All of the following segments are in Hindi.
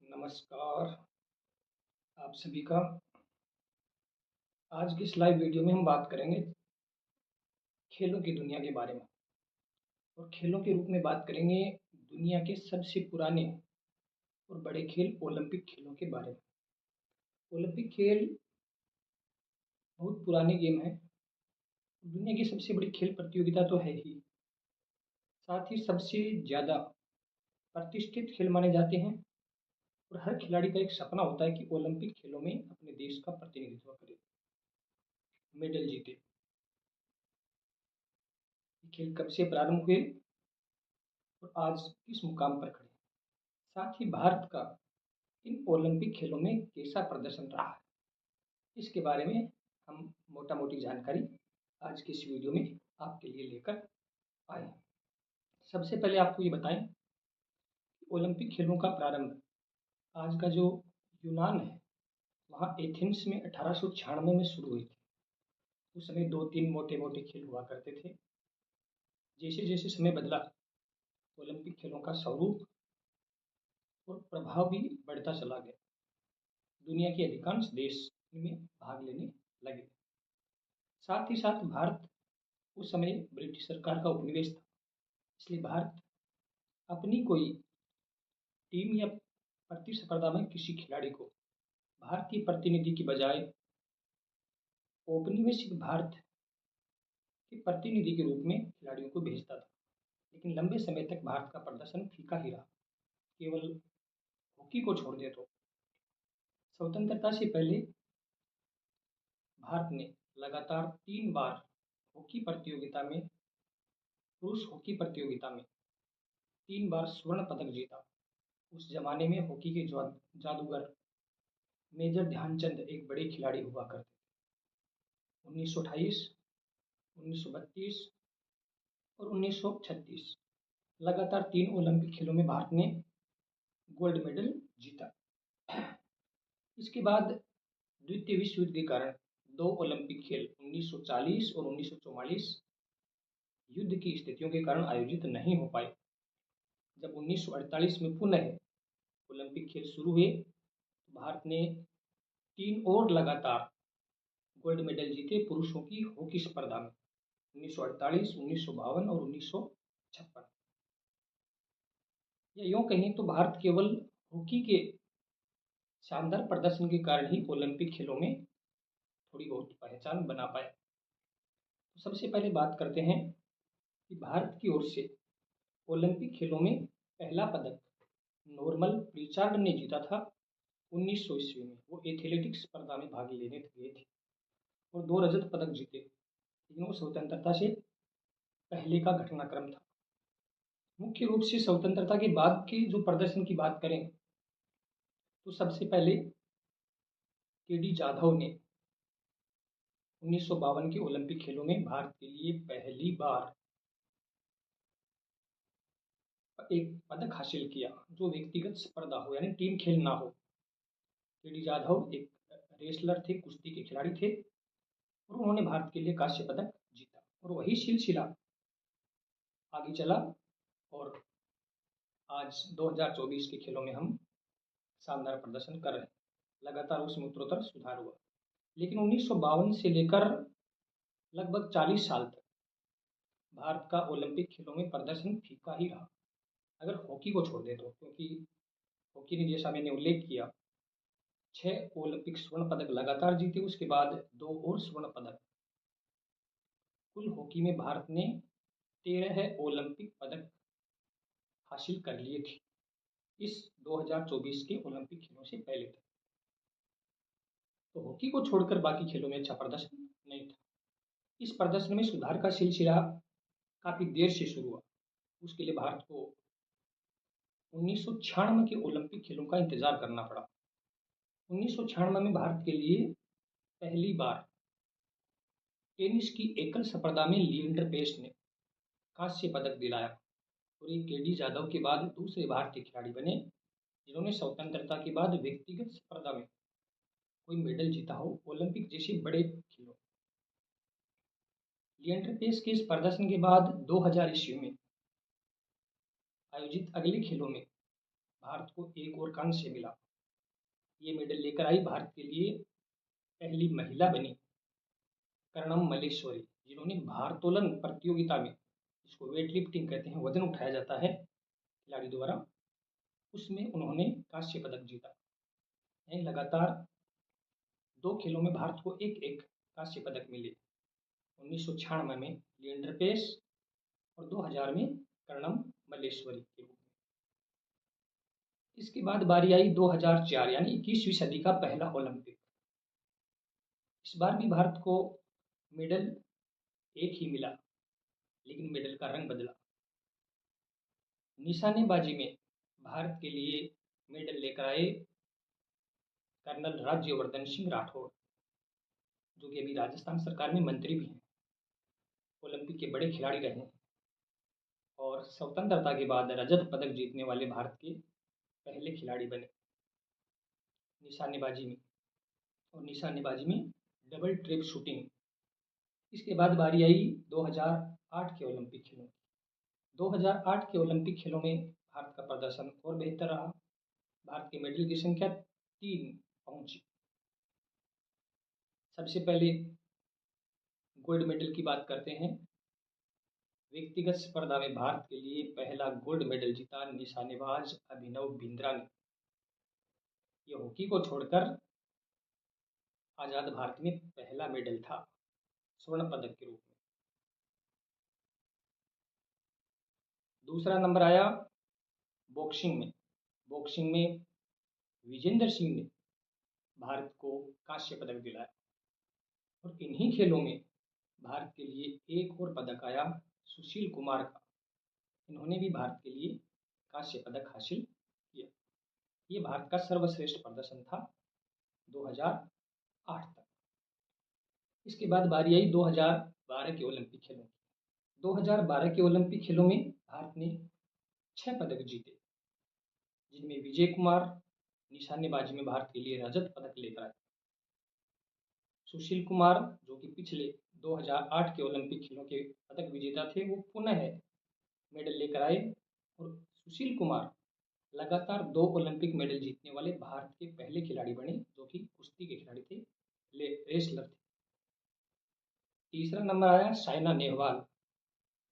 नमस्कार आप सभी का। आज की इस लाइव वीडियो में हम बात करेंगे खेलों की दुनिया के बारे में और खेलों के रूप में बात करेंगे दुनिया के सबसे पुराने और बड़े खेल ओलंपिक खेलों के बारे में। ओलंपिक खेल बहुत पुराने गेम है। दुनिया की सबसे बड़ी खेल प्रतियोगिता तो है ही, साथ ही सबसे ज़्यादा प्रतिष्ठित खेल माने जाते हैं और हर खिलाड़ी का एक सपना होता है कि ओलंपिक खेलों में अपने देश का प्रतिनिधित्व करे, मेडल जीते। ये खेल कब से प्रारंभ हुए और आज किस मुकाम पर खड़े हैं? साथ ही भारत का इन ओलंपिक खेलों में कैसा प्रदर्शन रहा है, इसके बारे में हम मोटा मोटी जानकारी आज की इस वीडियो में आपके लिए लेकर आए हैं। सबसे पहले आपको ये बताएं कि ओलंपिक खेलों का प्रारंभ आज का जो यूनान है वहाँ एथेंस में 1896 में शुरू हुई थी। उस समय दो तीन मोटे मोटे खेल हुआ करते थे। जैसे जैसे समय बदला ओलंपिक खेलों का स्वरूप और प्रभाव भी बढ़ता चला गया। दुनिया के अधिकांश देश इनमें भाग लेने लगे। साथ ही साथ भारत उस समय ब्रिटिश सरकार का उपनिवेश था, इसलिए भारत अपनी कोई टीम या प्रतिस्पर्धा में किसी खिलाड़ी को भारतीय प्रतिनिधि की बजाय औपनिवेशिक भारत के प्रतिनिधि के रूप में खिलाड़ियों को भेजता था। लेकिन लंबे समय तक भारत का प्रदर्शन फीका ही रहा। केवल हॉकी को छोड़ दे तो स्वतंत्रता से पहले भारत ने लगातार 3 बार हॉकी प्रतियोगिता में पुरुष हॉकी प्रतियोगिता में 3 बार स्वर्ण पदक जीता। उस जमाने में हॉकी के जादूगर मेजर ध्यानचंद एक बड़े खिलाड़ी हुआ करते थे। 1928, 1932 और 1936 लगातार 3 ओलंपिक खेलों में भारत ने गोल्ड मेडल जीता। इसके बाद द्वितीय विश्व युद्ध के कारण 2 ओलंपिक खेल 1940 और 1944 युद्ध की स्थितियों के कारण आयोजित नहीं हो पाए। जब 1948 में पुनः ओलंपिक खेल शुरू हुए तो भारत ने 3 और लगातार गोल्ड मेडल जीते पुरुषों की हॉकी स्पर्धा में 1948, 1952 और 1956। या यूँ कहें तो भारत केवल हॉकी के शानदार प्रदर्शन के कारण ही ओलंपिक खेलों में थोड़ी बहुत पहचान बना पाए। तो सबसे पहले बात करते हैं कि भारत की ओर से ओलंपिक खेलों में पहला पदक नॉर्मन प्रिचार्ड ने जीता था 1900 ईस्वी में। वो एथलेटिक्स स्पर्धा में भाग लेने गए थे और 2 रजत पदक जीते, लेकिन वो स्वतंत्रता से पहले का घटनाक्रम था। मुख्य रूप से स्वतंत्रता के बाद के जो प्रदर्शन की बात करें तो सबसे पहले के.डी. जाधव ने 1952 के ओलंपिक खेलों में भारत के लिए पहली बार एक पदक हासिल किया जो व्यक्तिगत स्पर्धा हो यानी टीम खेल ना हो। के.डी. जाधव एक रेसलर थे, कुश्ती के खिलाड़ी थे और उन्होंने भारत के लिए कांस्य पदक जीता और वही सिलसिला आगे चला और आज 2024 के खेलों में हम शानदार प्रदर्शन कर रहे हैं। लगातार उसमें उत्तरोत्तर सुधार हुआ, लेकिन 1952 से लेकर लगभग 40 साल तक भारत का ओलंपिक खेलों में प्रदर्शन फीका ही रहा, अगर हॉकी को छोड़ दे तो। क्योंकि हॉकी ने, जैसा मैंने उल्लेख किया, 6 ओलंपिक स्वर्ण पदक लगातार जीते, उसके बाद 2 और स्वर्ण पदक। कुल हॉकी में भारत ने 13 ओलंपिक पदक हासिल कर लिए थे इस 2024 के ओलंपिक खेलों से पहले तक। तो हॉकी को छोड़कर बाकी खेलों में अच्छा प्रदर्शन नहीं था। इस प्रदर्शन में सुधार का सिलसिला काफी देर से शुरू हुआ। उसके लिए भारत को 1996 के ओलंपिक खेलों का इंतजार करना पड़ा। 1996 में भारत के लिए पहली बार टेनिस की एकल स्पर्धा में लिएंडर पेस ने कांस्य पदक दिलाया और ये के.डी. जाधव के बाद दूसरे भारतीय खिलाड़ी बने जिन्होंने स्वतंत्रता के बाद व्यक्तिगत स्पर्धा में कोई मेडल जीता हो ओलंपिक जैसे बड़े खेलों। लिएंडर पेस के इस प्रदर्शन के बाद 2000 ईस्वी में आयोजित अगले खेलों में भारत को एक और कांस्य मिला। ये मेडल लेकर आई भारत के लिए पहली महिला बनी कर्णम मल्लेश्वरी, जिन्होंने भारोत्तोलन प्रतियोगिता में, जिसको वेट लिफ्टिंग कहते हैं, वजन उठाया जाता है खिलाड़ी द्वारा, उसमें उन्होंने कांस्य पदक जीता। यानी लगातार 2 खेलों में भारत को एक एक कांस्य पदक मिले। 1996 में लिएंडर पेस और 2000 में कर्णम मल्लेश्वरी के रूप में। इसके बाद बारी आई 2004 यानी 21वीं सदी का पहला ओलंपिक। इस बार भी भारत को मेडल एक ही मिला, लेकिन मेडल का रंग बदला। निशानेबाजी में भारत के लिए मेडल लेकर आए कर्नल राज्यवर्धन सिंह राठौड़, जो कि अभी राजस्थान सरकार में मंत्री भी हैं, ओलंपिक के बड़े खिलाड़ी रहे हैं और स्वतंत्रता के बाद रजत पदक जीतने वाले भारत के पहले खिलाड़ी बने निशानेबाजी में। और निशानेबाजी में डबल ट्रैप शूटिंग। इसके बाद बारी आई 2008 के ओलंपिक खेलों की। 2008 के ओलंपिक खेलों में भारत का प्रदर्शन और बेहतर रहा। भारत के मेडल की संख्या 3 पहुंची। सबसे पहले गोल्ड मेडल की बात करते हैं। व्यक्तिगत स्पर्धा में भारत के लिए पहला गोल्ड मेडल जीता निशानेबाज अभिनव बिंद्रा ने। यह हॉकी को छोड़कर आजाद भारत में पहला मेडल था स्वर्ण पदक के रूप में। दूसरा नंबर आया बॉक्सिंग में। बॉक्सिंग में विजेंद्र सिंह ने भारत को कांस्य पदक दिलाया। और इन्हीं खेलों में भारत के लिए एक और पदक आया सुशील कुमार का। इन्होंने भी भारत के लिए कांस्य पदक हासिल किया। ये भारत का सर्वश्रेष्ठ प्रदर्शन था 2008 तक। इसके बाद बारी आई 2012 के ओलंपिक खेलों की। 2012 के ओलंपिक खेलों में भारत ने 6 पदक जीते, जिनमें विजय कुमार निशानेबाजी में भारत के लिए रजत पदक लेकर आए। सुशील कुमार, जो कि पिछले 2008 के ओलंपिक खेलों के पदक विजेता थे, वो पुनः मेडल लेकर आए। और सुशील कुमार लगातार 2 ओलंपिक मेडल जीतने वाले भारत के पहले खिलाड़ी बने, जो कि कुश्ती के खिलाड़ी थे, रेसलर थे। तीसरा नंबर आया साइना नेहवाल,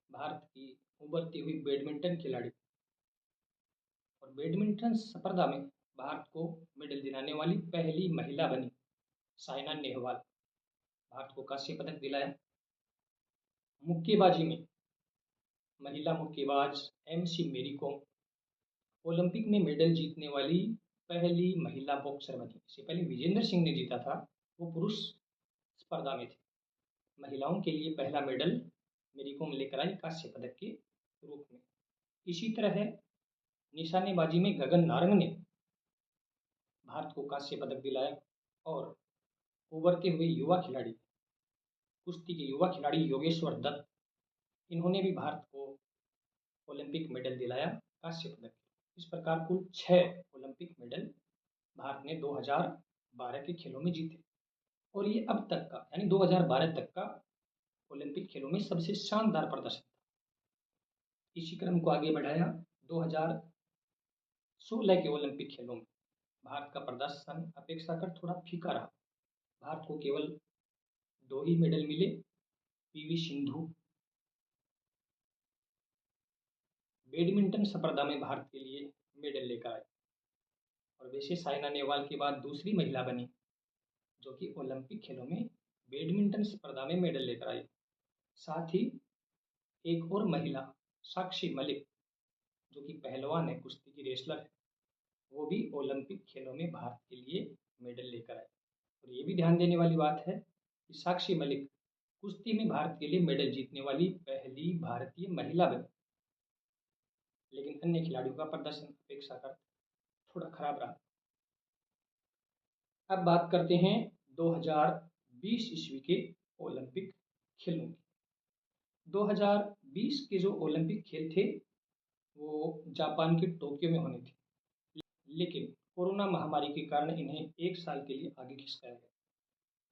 भारत की उभरती हुई बैडमिंटन खिलाड़ी। और बैडमिंटन स्पर्धा में भारत को मेडल दिलाने वाली पहली महिला बनी साइना नेहवाल। भारत को कांस्य पदक दिलाया। मुक्केबाजी में महिला मुक्केबाज MC मेरी कॉम ओलंपिक में मेडल जीतने वाली पहली महिला बॉक्सर बनी। इससे पहले विजेंद्र सिंह ने जीता था, वो पुरुष स्पर्धा में थे। महिलाओं के लिए पहला मेडल मेरी कॉम लेकर आई कांस्य पदक के रूप में। इसी तरह निशानेबाजी में गगन नारंग ने भारत को कांस्य पदक दिलाया। और उभरते हुए युवा खिलाड़ी, कुश्ती के युवा खिलाड़ी योगेश्वर दत्त, इन्होंने भी भारत को ओलंपिक मेडल दिलाया कांस्य पदक। इस प्रकार कुल 6 ओलंपिक मेडल भारत ने 2012 के खेलों में जीते। और ये अब तक का यानी 2012 तक का ओलंपिक खेलों में सबसे शानदार प्रदर्शन था। इसी क्रम को आगे बढ़ाया 2016 के ओलंपिक खेलों में। भारत का प्रदर्शन अपेक्षाकृत थोड़ा फीका रहा। भारत को केवल 2 ही मेडल मिले। PV सिंधु बैडमिंटन स्पर्धा में भारत के लिए मेडल लेकर आए और वैसे साइना नेहवाल के बाद दूसरी महिला बनी जो कि ओलंपिक खेलों में बैडमिंटन स्पर्धा में मेडल लेकर आई। साथ ही एक और महिला साक्षी मलिक, जो कि पहलवान है, कुश्ती की रेसलर है, वो भी ओलंपिक खेलों में भारत के लिए मेडल लेकर आए। और ये भी ध्यान देने वाली बात है कि साक्षी मलिक कुश्ती में भारत के लिए मेडल जीतने वाली पहली भारतीय महिला बनी। लेकिन अन्य खिलाड़ियों का प्रदर्शन अपेक्षाकृत थोड़ा खराब रहा। अब बात करते हैं 2020 ईस्वी के ओलंपिक खेलों की। 2020 के जो ओलंपिक खेल थे वो जापान के टोक्यो में होने थे, लेकिन कोरोना महामारी के कारण इन्हें 1 साल के लिए आगे खिसकाया गया।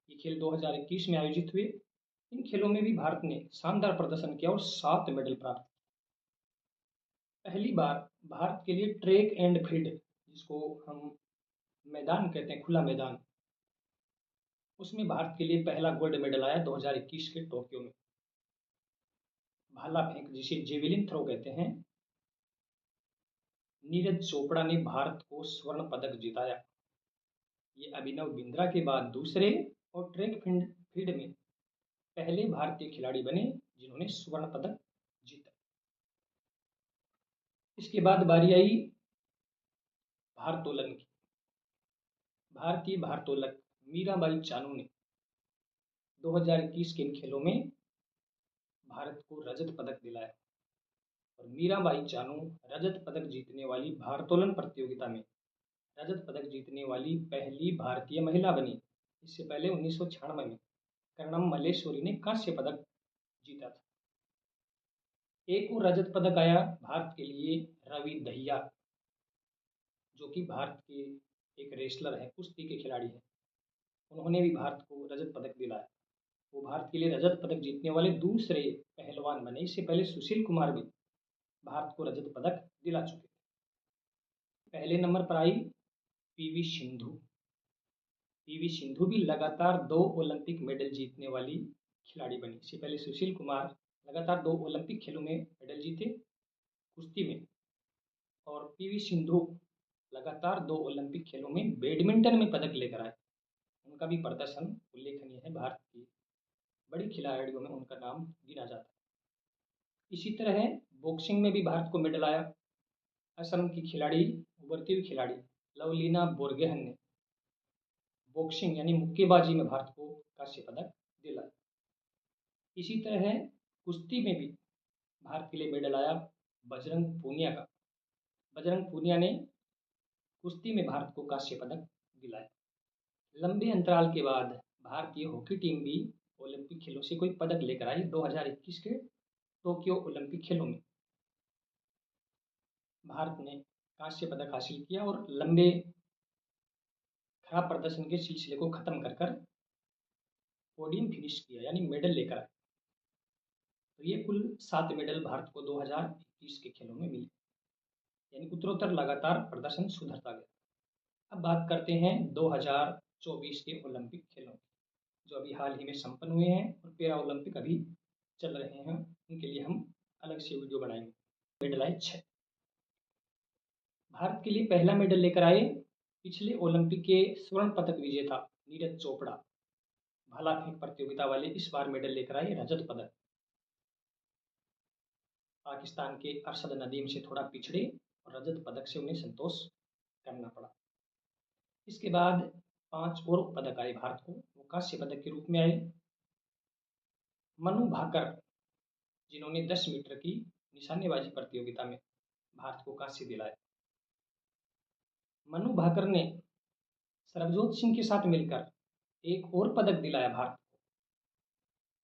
ये खेल 2021 में आयोजित हुए। इन खेलों में भी भारत ने शानदार प्रदर्शन किया और 7 मेडल प्राप्त किए। पहली बार भारत के लिए ट्रैक एंड फील्ड, जिसको हम मैदान कहते हैं, खुला मैदान, उसमें भारत के लिए पहला गोल्ड मेडल आया 2021 के टोक्यो में। भाला फेंक, जिसे जेवेलिन थ्रो कहते हैं, नीरज चोपड़ा ने भारत को स्वर्ण पदक जिताया। ये अभिनव बिंद्रा के बाद दूसरे और ट्रैक फील्ड में पहले भारतीय खिलाड़ी बने जिन्होंने स्वर्ण पदक जीता। इसके बाद बारी आई भारोत्तोलन की। भारतीय भारोत्तोलक मीराबाई चानू ने 2021 के इन खेलों में भारत को रजत पदक दिलाया और मीराबाई चानू रजत पदक जीतने वाली, भारोत्तोलन प्रतियोगिता में रजत पदक जीतने वाली पहली भारतीय महिला बनी। इससे पहले 1996 में कर्णम मल्लेश्वरी ने कांस्य पदक जीता था। एक और रजत पदक आया भारत के लिए रवि दहिया, जो कि भारत के एक रेसलर हैं, कुश्ती के खिलाड़ी हैं। उन्होंने भी भारत को रजत पदक दिलाया। वो भारत के लिए रजत पदक जीतने वाले दूसरे पहलवान बने। इससे पहले सुशील कुमार भी भारत को रजत पदक दिला चुके थे। पहले नंबर पर आई पीवी सिंधु। पीवी सिंधु भी लगातार 2 ओलंपिक मेडल जीतने वाली खिलाड़ी बनी। इससे पहले सुशील कुमार लगातार 2 ओलंपिक खेलों में मेडल जीते कुश्ती में, और पीवी सिंधु लगातार 2 ओलंपिक खेलों में बैडमिंटन में पदक लेकर आए। उनका भी प्रदर्शन उल्लेखनीय है। भारत की बड़ी खिलाड़ियों में उनका नाम गिना जाता है। इसी तरह बॉक्सिंग में भी भारत को मेडल आया। असम की खिलाड़ी, उभरती हुई खिलाड़ी लवलीना बोरगोहेन ने बॉक्सिंग यानी मुक्केबाजी में भारत को कांस्य पदक दिलाया। इसी तरह कुश्ती में भी भारत के लिए मेडल आया बजरंग पूनिया का। बजरंग पूनिया ने कुश्ती में भारत को कांस्य पदक दिलाया। लंबे अंतराल के बाद भारतीय हॉकी टीम भी ओलंपिक खेलों से कोई पदक लेकर आई। 2021 के टोक्यो ओलंपिक खेलों में भारत ने कांस्य पदक हासिल किया और लंबे खराब प्रदर्शन के सिलसिले को खत्म कर कर पोडियम फिनिश किया, यानी मेडल लेकर आए। तो ये कुल 7 मेडल भारत को 2021 के खेलों में मिले, यानी उत्तरोत्तर लगातार प्रदर्शन सुधरता गया। अब बात करते हैं 2024 के ओलंपिक खेलों की, जो अभी हाल ही में संपन्न हुए हैं और पैरा ओलंपिक अभी चल रहे हैं। उनके लिए हम अलग से वीडियो बनाएंगे। मेडल आए 6। भारत के लिए पहला मेडल लेकर आए पिछले ओलंपिक के स्वर्ण पदक विजेता नीरज चोपड़ा। भाला फेंक प्रतियोगिता वाले इस बार मेडल लेकर आए रजत पदक। पाकिस्तान के अरशद नदीम से थोड़ा पिछड़े और रजत पदक से उन्हें संतोष करना पड़ा। इसके बाद 5 और पदक आए भारत को, वो कांस्य पदक के रूप में आए। मनु भाकर, जिन्होंने 10 मीटर की निशानेबाजी प्रतियोगिता में भारत को कांस्य दिलाया। मनु भाकर ने सरबजोत सिंह के साथ मिलकर एक और पदक दिलाया भारत को।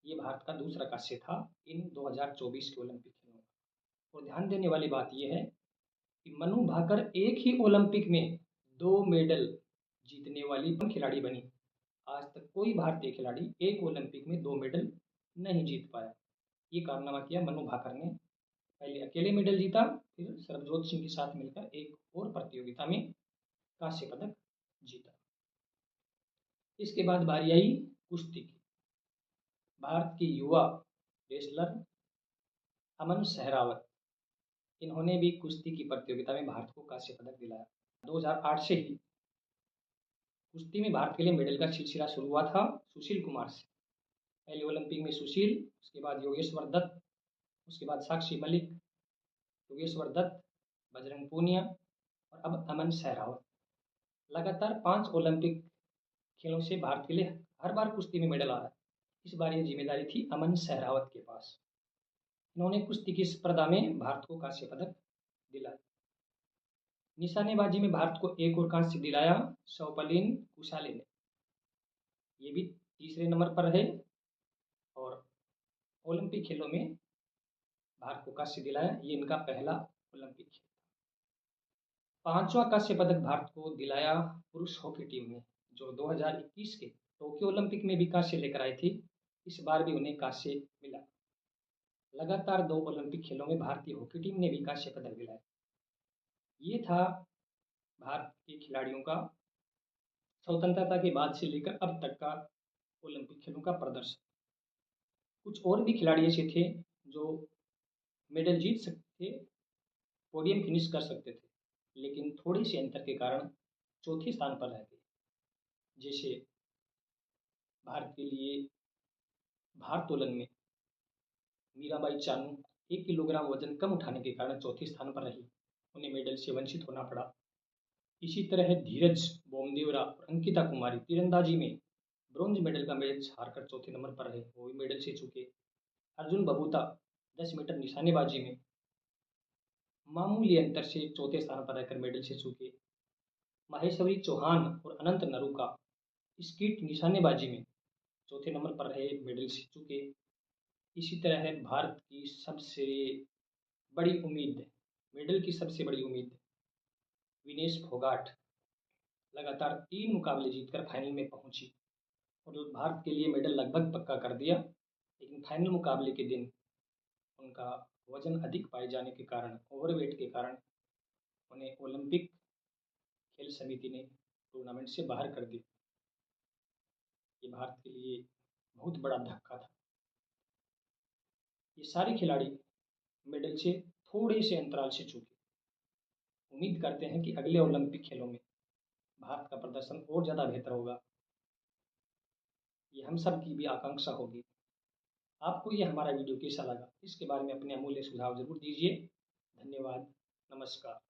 ये भारत का दूसरा कांस्य था इन 2024 के ओलंपिक खेलों में। और ध्यान देने वाली बात यह है कि मनु भाकर एक ही ओलंपिक में 2 मेडल जीतने वाली खिलाड़ी बनी। आज तक कोई भारतीय खिलाड़ी एक ओलंपिक में 2 मेडल नहीं जीत पाया। ये कारनामा किया मनु भाकर ने। पहले अकेले मेडल जीता, फिर सरबजोत सिंह के साथ मिलकर एक और प्रतियोगिता में कांस्य पदक जीता। इसके बाद बारी आई कुश्ती की। भारत की युवा रेसलर अमन सहरावत, इन्होंने भी कुश्ती की प्रतियोगिता में भारत को कांस्य पदक दिलाया। 2008 से ही कुश्ती में भारत के लिए मेडल का सिलसिला शुरू हुआ था सुशील कुमार से। पहले ओलंपिक में सुशील, उसके बाद योगेश्वर दत्त, उसके बाद साक्षी मलिक, योगेश्वर दत्त, बजरंग पूनिया और अब अमन सहरावत। लगातार 5 ओलंपिक खेलों से भारत के लिए हर बार कुश्ती में मेडल आ रहा है। इस बार ये जिम्मेदारी थी अमन सहरावत के पास। इन्होंने कुश्ती की स्पर्धा में भारत को कांस्य पदक दिलाया। निशानेबाजी में भारत को एक और कांस्य दिलाया शौपलीन कुशाले ने। ये भी तीसरे नंबर पर रहे और ओलंपिक खेलों में भारत को कांस्य दिलाया। ये इनका पहला ओलंपिक खेल। 5वां कांस्य पदक भारत को दिलाया पुरुष हॉकी टीम ने, जो 2021 के टोक्यो ओलंपिक में भी कांस्य लेकर आई थी। इस बार भी उन्हें कांस्य मिला। लगातार 2 ओलंपिक खेलों में भारतीय हॉकी टीम ने भी कांस्य पदक दिलाए। ये था भारत के खिलाड़ियों का स्वतंत्रता के बाद से लेकर अब तक का ओलंपिक खेलों का प्रदर्शन। कुछ और भी खिलाड़ी ऐसे थे जो मेडल जीत सकते थे, पोडियम फिनिश कर सकते थे, लेकिन थोड़े से अंतर के कारण चौथे स्थान पर रह गए। जैसे भारत के लिए भारोत्तोलन में मीराबाई चानू 1 किलोग्राम वजन कम उठाने के कारण चौथे स्थान पर रही, उन्हें मेडल से वंचित होना पड़ा। इसी तरह धीरज बोमदेवरा और अंकिता कुमारी तीरंदाजी में ब्रॉन्ज मेडल का मैच हारकर चौथे नंबर पर रहे, वो भी मेडल से चूके। अर्जुन बबूता 10 मीटर निशानेबाजी में मामूली अंतर से चौथे स्थान पर रहकर मेडल से चूके। माहेश्वरी चौहान और अनंत नरूका स्कीट निशानेबाजी में चौथे नंबर पर रहे, मेडल से चूके। इसी तरह है भारत की सबसे बड़ी उम्मीद, मेडल की सबसे बड़ी उम्मीद विनेश फोगाट लगातार 3 मुकाबले जीतकर फाइनल में पहुंची और भारत के लिए मेडल लगभग पक्का कर दिया, लेकिन फाइनल मुकाबले के दिन उनका वजन अधिक पाए जाने के कारण, ओवरवेट के कारण उन्हें ओलंपिक खेल समिति ने टूर्नामेंट से बाहर कर दिया। ये भारत के लिए बहुत बड़ा धक्का था। ये सारे खिलाड़ी मेडल से थोड़े से अंतराल से चूके। उम्मीद करते हैं कि अगले ओलंपिक खेलों में भारत का प्रदर्शन और ज़्यादा बेहतर होगा। ये हम सब की भी आकांक्षा होगी। आपको ये हमारा वीडियो कैसा लगा, इसके बारे में अपने अमूल्य सुझाव जरूर दीजिए। धन्यवाद। नमस्कार।